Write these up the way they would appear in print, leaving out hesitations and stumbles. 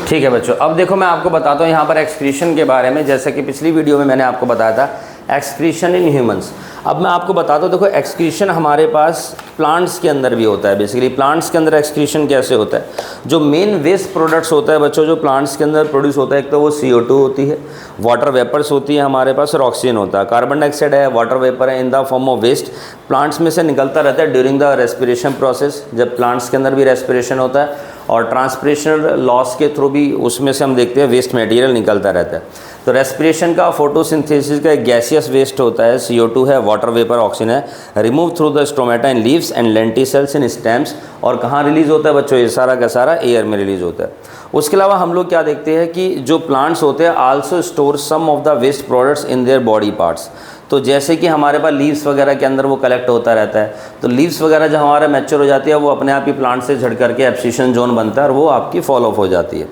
ठीक है बच्चों, अब देखो मैं आपको बताता हूँ यहाँ पर एक्सक्रीशन के बारे में। जैसे कि पिछली वीडियो में मैंने आपको बताया था एक्सक्रीशन इन ह्यूमंस। अब मैं आपको बताता हूँ, देखो एक्सक्रीशन हमारे पास प्लांट्स के अंदर भी होता है। बेसिकली प्लांट्स के अंदर एक्सक्रीशन कैसे होता है, जो मेन वेस्ट प्रोडक्ट्स होता है बच्चों जो प्लांट्स के अंदर प्रोड्यूस होता है, एक तो वो CO2 होती है, वाटर वेपर्स होती है हमारे पास, और ऑक्सीजन होता है। कार्बन डाइऑक्साइड है, वाटर वेपर है, in the form of waste plants में से निकलता रहता है ड्यूरिंग द रेस्पिरेशन प्रोसेस, जब प्लांट्स के अंदर भी रेस्पिरेशन होता है, और ट्रांसपिरेशनल लॉस के थ्रू भी उसमें से हम देखते हैं वेस्ट मटेरियल निकलता रहता है। तो रेस्पिरेशन का, फोटोसिंथेसिस का एक गैसियस वेस्ट होता है, CO2 है, वाटर वेपर ऑक्सीजन है, remove through the stomata in leaves and lenticels in stems. और कहाँ रिलीज़ होता है बच्चों, ये सारा का सारा एयर में रिलीज़ होता है। उसके अलावा हम लोग क्या देखते हैं कि जो प्लांट्स होते हैं also store some of the waste products in their body parts. तो जैसे कि हमारे पास लीव्स वगैरह के अंदर वो कलेक्ट होता रहता है, तो लीव्स वगैरह जब हमारा मैच्योर हो जाती है वो अपने आप ही प्लांट से झड़ करके एब्सिशन जोन बनता है और वो आपकी फॉल ऑफ हो जाती है।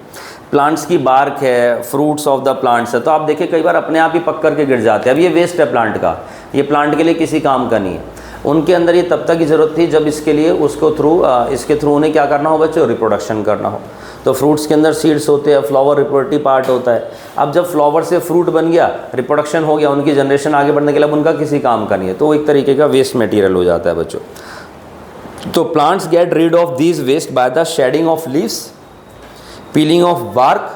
प्लांट्स की बार्क है, फ्रूट्स ऑफ द प्लांट्स है, तो आप देखिए कई बार अपने आप ही पक करके गिर जाते हैं। अब ये वेस्ट है प्लांट का, ये प्लांट के लिए किसी काम का नहीं है। उनके अंदर ये तब तक की ज़रूरत थी जब इसके लिए इसके थ्रू उन्हें क्या करना हो बच्चों, रिप्रोडक्शन करना हो। तो फ्रूट्स के अंदर सीड्स होते हैं, फ्लावर रिप्रोडक्टिव पार्ट होता है। अब जब फ्लावर से फ्रूट बन गया, रिप्रोडक्शन हो गया, उनकी जनरेशन आगे बढ़ने के लिए, अब उनका किसी काम का नहीं है, तो वो एक तरीके का वेस्ट मटेरियल हो जाता है बच्चों। तो plants get rid of these waste by the shedding of leaves, peeling off bark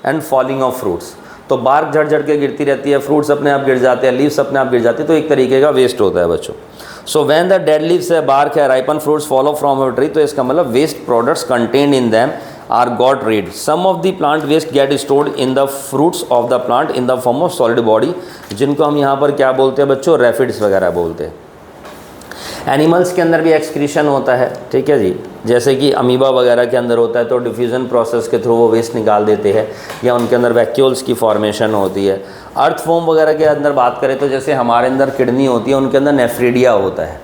and falling off fruits. तो बार्क झड़ झड़ के गिरती रहती है, फ्रूट्स अपने आप गिर जाते हैं, लीव्स अपने आप गिर जाते हैं, तो एक तरीके का वेस्ट होता है बच्चों। So when the dead leaves है, बार्क है, ripen fruits follow from a tree, तो इसका मतलब waste products contained in them are got rid. Some of the plant waste get stored in the fruits of the plant in the form of solid body, जिनको हम यहाँ पर क्या बोलते हैं बच्चों, रैफिड्स वगैरह बोलते हैं। एनिमल्स के अंदर भी एक्सक्रीशन होता है, ठीक है जी, जैसे कि अमीबा वगैरह के अंदर होता है, तो डिफ्यूज़न प्रोसेस के थ्रू वो वेस्ट निकाल देते हैं, या उनके अंदर वैक्यूल्स की फॉर्मेशन होती है। अर्थवॉर्म वगैरह के अंदर बात करें तो जैसे हमारे अंदर किडनी होती है, उनके अंदर नेफ्रीडिया होता है,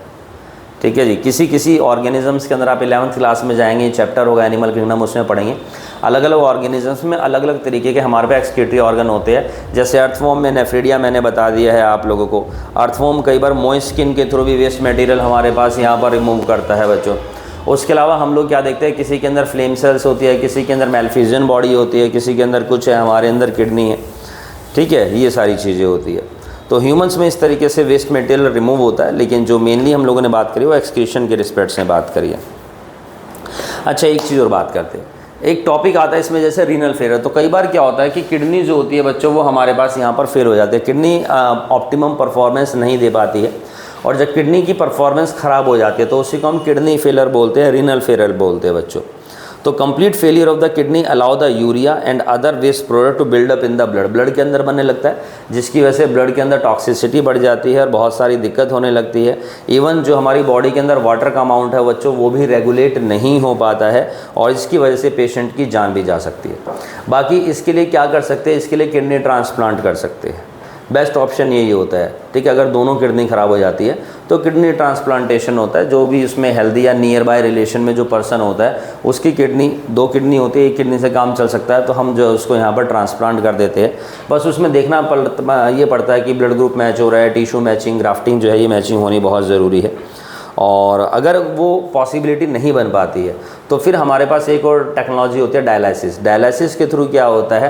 ठीक है जी। किसी ऑर्गेनिजम्स के अंदर आप 11th क्लास में जाएंगे, चैप्टर होगा एनिमल किंगडम, उसमें पढ़ेंगे। अलग अलग ऑर्गेनिजम्स में अलग अलग तरीके के हमारे पे एक्सक्रीटरी ऑर्गन होते हैं। जैसे अर्थवॉर्म में नेफ्रीडिया मैंने बता दिया है आप लोगों को। अर्थवॉर्म कई बार मॉइस्ट स्किन के थ्रू भी वेस्ट मटेरियल हमारे पास यहाँ पर रिमूव करता है बच्चों। उसके अलावा हम लोग क्या देखते हैं, किसी के अंदर फ्लेम सेल्स होती है, किसी के अंदर मेलफिजियन बॉडी होती है, किसी के अंदर कुछ है, हमारे अंदर किडनी है, ठीक है, ये सारी चीज़ें होती है। तो ह्यूमंस में इस तरीके से वेस्ट मटेरियल रिमूव होता है, लेकिन जो मेनली हम लोगों ने बात करी वो एक्सक्रीशन के रिस्पेक्ट से बात करी है। अच्छा, एक चीज़ और बात करते हैं, एक टॉपिक आता है इसमें जैसे रीनल फेलियर। तो कई बार क्या होता है कि किडनी जो होती है बच्चों वो हमारे पास यहाँ पर फेल हो जाती है, किडनी ऑप्टिमम परफॉर्मेंस नहीं दे पाती है, और जब किडनी की परफॉर्मेंस ख़राब हो जाती है तो उसी को हम किडनी फेलियर बोलते हैं, रीनल फेलियर बोलते हैं बच्चों। तो complete failure of the kidney allow the urea and other waste product to build up in the blood, blood के अंदर बनने लगता है, जिसकी वजह से ब्लड के अंदर टॉक्सिसिटी बढ़ जाती है और बहुत सारी दिक्कत होने लगती है। इवन जो हमारी बॉडी के अंदर वाटर का अमाउंट है बच्चों वो भी रेगुलेट नहीं हो पाता है, और इसकी वजह से पेशेंट की जान भी जा सकती है। बाकी इसके लिए क्या कर सकते हैं, इसके लिए किडनी ट्रांसप्लांट कर सकते हैं, बेस्ट ऑप्शन यही होता है, ठीक है। अगर दोनों किडनी ख़राब हो जाती है तो किडनी ट्रांसप्लांटेशन होता है, जो भी उसमें हेल्दी या नियर बाय रिलेशन में जो पर्सन होता है उसकी किडनी, 2 किडनी होती है, एक किडनी से काम चल सकता है, तो हम जो उसको यहाँ पर ट्रांसप्लांट कर देते हैं। बस उसमें देखना ये पड़ता है कि ब्लड ग्रुप मैच हो रहा है, टिश्यू मैचिंग, ग्राफ्टिंग जो है ये मैचिंग होनी बहुत ज़रूरी है। और अगर वो पॉसिबिलिटी नहीं बन पाती है तो फिर हमारे पास एक और टेक्नोलॉजी होती है डायलिसिस। डायलिसिस के थ्रू क्या होता है,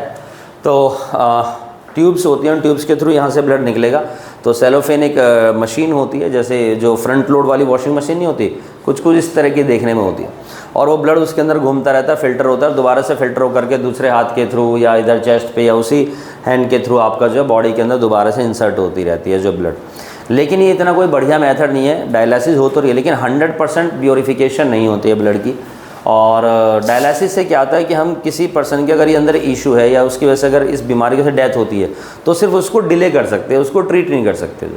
तो ट्यूब्स होती हैं, ट्यूब्स के थ्रू यहाँ से ब्लड निकलेगा। तो सेलोफेन एक मशीन होती है, जैसे जो फ्रंट लोड वाली वॉशिंग मशीन नहीं होती, कुछ इस तरह की देखने में होती है, और वो ब्लड उसके अंदर घूमता रहता है, फिल्टर होता है, दोबारा से फिल्टर होकर के दूसरे हाथ के थ्रू या इधर चेस्ट पे या उसी हैंड के थ्रू आपका जो बॉडी के अंदर दोबारा से इंसर्ट होती रहती है जो ब्लड। लेकिन ये इतना कोई बढ़िया मेथड नहीं है, डायलिसिस हो तो रही है लेकिन 100% प्योरीफिकेशन नहीं होती है ब्लड की। और डायलिसिस से क्या होता है कि हम किसी पर्सन के अगर ये अंदर इशू है या उसकी वजह से अगर इस बीमारी से डेथ होती है तो सिर्फ उसको डिले कर सकते हैं, उसको ट्रीट नहीं कर सकते,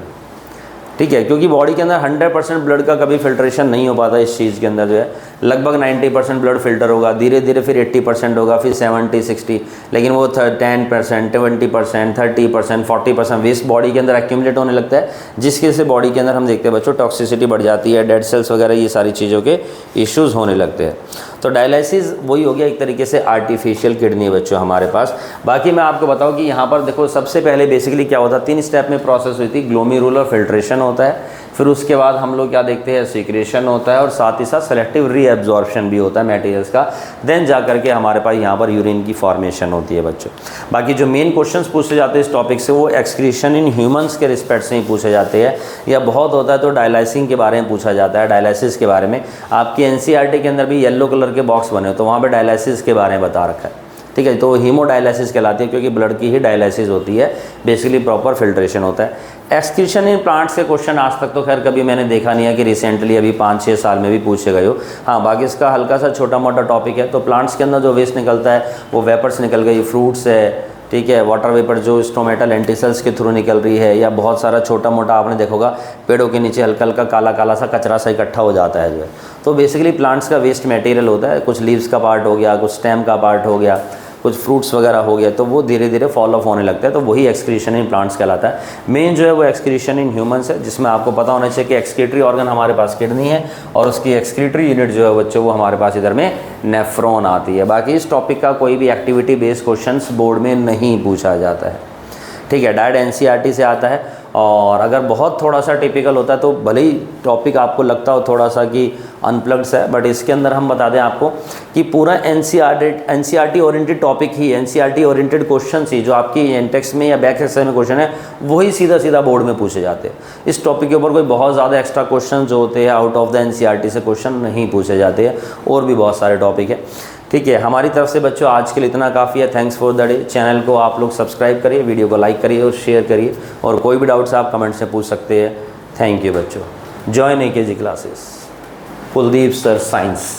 ठीक है, क्योंकि बॉडी के अंदर 100% ब्लड का कभी फिल्ट्रेशन नहीं हो पाता। इस चीज़ के अंदर जो है लगभग 90% ब्लड फिल्टर होगा, धीरे धीरे फिर 80% होगा, फिर 70-60, लेकिन वो 10%, 20%, 30%, 40% वेस्ट बॉडी के अंदर एक्यूमुलेट होने लगता है, जिसकी वजह से बॉडी के अंदर हम देखते हैं बच्चों टॉक्सिसिटी बढ़ जाती है, डेड सेल्स वगैरह ये सारी चीज़ों के इश्यूज़ होने लगते हैं। तो डायलिसिस वही हो गया एक तरीके से आर्टिफिशियल किडनी बच्चों हमारे पास। बाकी मैं आपको बताऊं कि यहाँ पर देखो सबसे पहले बेसिकली क्या होता है, 3 स्टेप में प्रोसेस हुई थी, ग्लोमेरुलर फिल्ट्रेशन होता है, फिर उसके बाद हम लोग क्या देखते हैं, सीक्रेशन होता है और साथ ही साथ सेलेक्टिव रीएब्जॉर्प्शन भी होता है मटेरियल्स का। देन जा करके हमारे पास यहाँ पर यूरिन की फॉर्मेशन होती है बच्चों। बाकी जो मेन क्वेश्चंस पूछे जाते हैं इस टॉपिक से वो एक्सक्रीशन इन ह्यूमंस के रिस्पेक्ट से ही पूछे जाते हैं, या बहुत होता है तो डायलाइसिस के बारे में पूछा जाता है। डायलाइसिस के बारे में आपकी एनसीईआरटी के अंदर भी येलो कलर के बॉक्स बने हो तो वहाँ पर डायलाइसिस के बारे में बता रखा है, ठीक है। तो हीमोडायलिसिस कहलाती है क्योंकि ब्लड की ही डायलिसिस होती है, बेसिकली प्रॉपर फिल्ट्रेशन होता है। एक्सक्रीशन इन प्लांट्स के क्वेश्चन आज तक तो खैर कभी मैंने देखा नहीं है कि रिसेंटली अभी 5-6 साल में भी पूछे गए हो। हाँ, बाकी इसका हल्का सा छोटा मोटा टॉपिक है। तो प्लांट्स के अंदर जो वेस्ट निकलता है वो वेपर्स निकल गई, फ्रूट्स है, ठीक है, वाटर वेपर जो स्टोमेटा लेंटिसल्स के थ्रू निकल रही है, या बहुत सारा छोटा मोटा आपने देखा होगा पेड़ों के नीचे हल्का हल्का काला काला सा कचरा सा इकट्ठा हो जाता है जो है। तो बेसिकली प्लांट्स का वेस्ट मटेरियल होता है, कुछ लीव्स का पार्ट हो गया, कुछ स्टेम का पार्ट हो गया, कुछ फ्रूट्स वगैरह हो गया, तो वो धीरे धीरे फॉल ऑफ होने लगता है। तो वही एक्सक्रीशन इन प्लांट्स कहलाता है। मेन जो है वो एक्सक्रीशन इन ह्यूमंस है, जिसमें आपको पता होना चाहिए कि एक्सक्रीटरी ऑर्गन हमारे पास किडनी है और उसकी एक्सक्रीटरी यूनिट जो है बच्चों वो हमारे पास इधर में नेफ्रॉन आती है। बाकी इस टॉपिक का कोई भी एक्टिविटी बेस्ड क्वेश्चन बोर्ड में नहीं पूछा जाता है, ठीक है। डायरेक्ट एनसीईआरटी से आता है। और अगर बहुत थोड़ा सा टिपिकल होता है तो भले ही टॉपिक आपको लगता हो थोड़ा सा कि अनप्लग्ड है, बट इसके अंदर हम बता दें आपको कि पूरा एनसीईआरटी ओरिएंटेड टॉपिक ही, एनसीईआरटी ओरिएंटेड क्वेश्चन ही जो आपकी इंटेक्स में या बैक एक्सरसाइज में क्वेश्चन है वही सीधा सीधा बोर्ड में पूछे जाते हैं। इस टॉपिक के ऊपर कोई बहुत ज़्यादा एक्स्ट्रा क्वेश्चन जो होते हैं आउट ऑफ द एनसीईआरटी से क्वेश्चन नहीं पूछे जाते हैं। और भी बहुत सारे टॉपिक है, ठीक है। हमारी तरफ से बच्चों आज के लिए इतना काफ़ी है। Thanks for the day. Channel को आप लोग सब्सक्राइब करिए, वीडियो को लाइक करिए और शेयर करिए, और कोई भी डाउट्स आप कमेंट से पूछ सकते हैं। थैंक यू बच्चों। Join AKG classes, Kuldeep sir science.